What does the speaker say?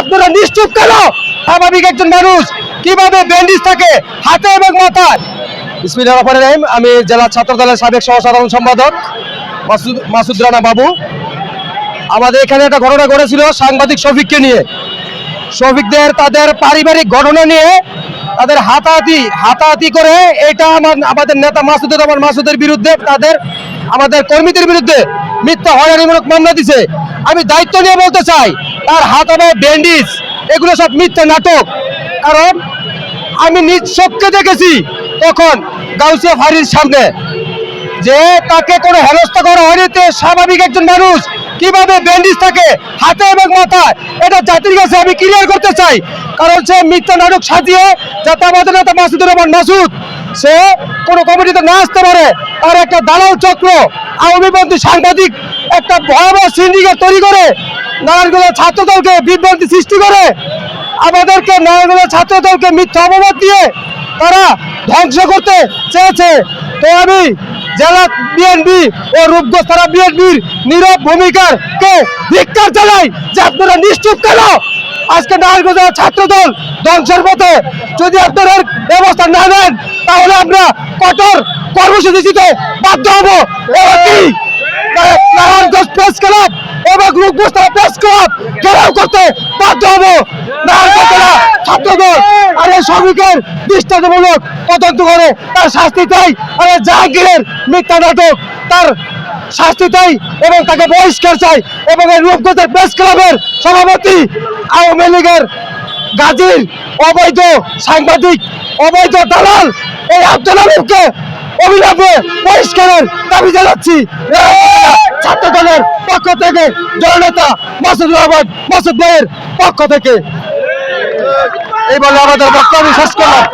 আপনারা নিশ্চুপ কেন? স্বাভাবিক একজন মানুষ কিভাবে ব্যান্ডেজ থাকে হাতে এবং মাথায়? বিসমিল্লাহির রহমানির রহিম। আমি জেলা ছাত্র দলের সাবেক সহসাধারণ সম্পাদক মাসুদ রানা বাবু। আমাদের এখানে একটা ঘটনা ঘটেছিল সাংবাদিক শফিককে নিয়ে। শফিকদের তাদের পারিবারিক ঘটনা নিয়ে তাদের হাতাহাতি করে এটা আমাদের নেতা মাসুদের বিরুদ্ধে আমাদের কর্মীদের বিরুদ্ধে মিথ্যা হয়রানিমূলক মামলা দিছে। আমি দায়িত্ব নিয়ে বলতে চাই তার হাত এবং ব্যান্ডেজ এগুলো সব মিথ্যা নাটক। কারণ আমি নিজ চোখে দেখেছি তখন গাউসিয়া ফাঁড়ির সামনে যে তাকে কোনো হেনস্থা করা হয়নি। স্বাভাবিক একজন মানুষ কিভাবে ব্যান্ডেজ থাকে হাতে এবং মাথায়, এটা জাতির কাছে আমি ক্লিয়ার করতে চাই। কারণ সে মিথ্যা নাটক সাজিয়ে যাতে আমাদের নেতা মাসুদ সে কোনো কমিটিতে না আসতে পারে, তার একটা দালাল চক্র আওয়ামীপন্থী সাংবাদিক একটা ভয়াবহ সিন্ডিকেট তৈরি করে নারায়ণগঞ্জ ছাত্রদলকে বিভ্রান্তি সৃষ্টি করে আমাদেরকে নারায়ণগঞ্জ ছাত্রদলকে মিথ্যা অপবাদ দিয়ে তারা ধ্বংস করতে চেয়েছে। তো আমি জেলা বিএনপি ও রূপগঞ্জ থানা বিএনপির নীরব ভূমিকার কে ধিক্কার জানাই যে আপনারা নিশ্চুপ কেন? আজকে নারায়ণগঞ্জ ছাত্রদল ধ্বংসের পথে। যদি আপনারা ব্যবস্থা না নেন তাহলে আমরা কঠোর কর্মসূচি দিতে বাধ্য হবো। নারায়ণগঞ্জ প্রেস ক্লাব এবং রূপগঞ্জ প্রেস ক্লাব ঘেরাও করতে বাধ্য হবো। নারায়ণগঞ্জ ছাত্রদল আর এই শ্রমিকের দৃষ্টান্তমূলক তদন্ত করে তার শাস্তি চাই। আর জাহাঙ্গীরের মিথ্যা নাটক তার শাস্তি চাই এবং তাকে বহিষ্কার চাই। এবং এই রূপগঞ্জের প্রেস ক্লাবের সভাপতি আওয়ামী লীগের গাজীর অবৈধ সাংবাদিক অবৈধ দালাল এই আব্দুল আলিমকে অবিলম্বে বহিষ্কারের দাবি জানাচ্ছি ছাত্র দলের পক্ষ থেকে, জননেতা মাসুদ ভাইয়ের পক্ষ থেকে। এই বলে আমাদের বক্তব্য শেষ করলাম।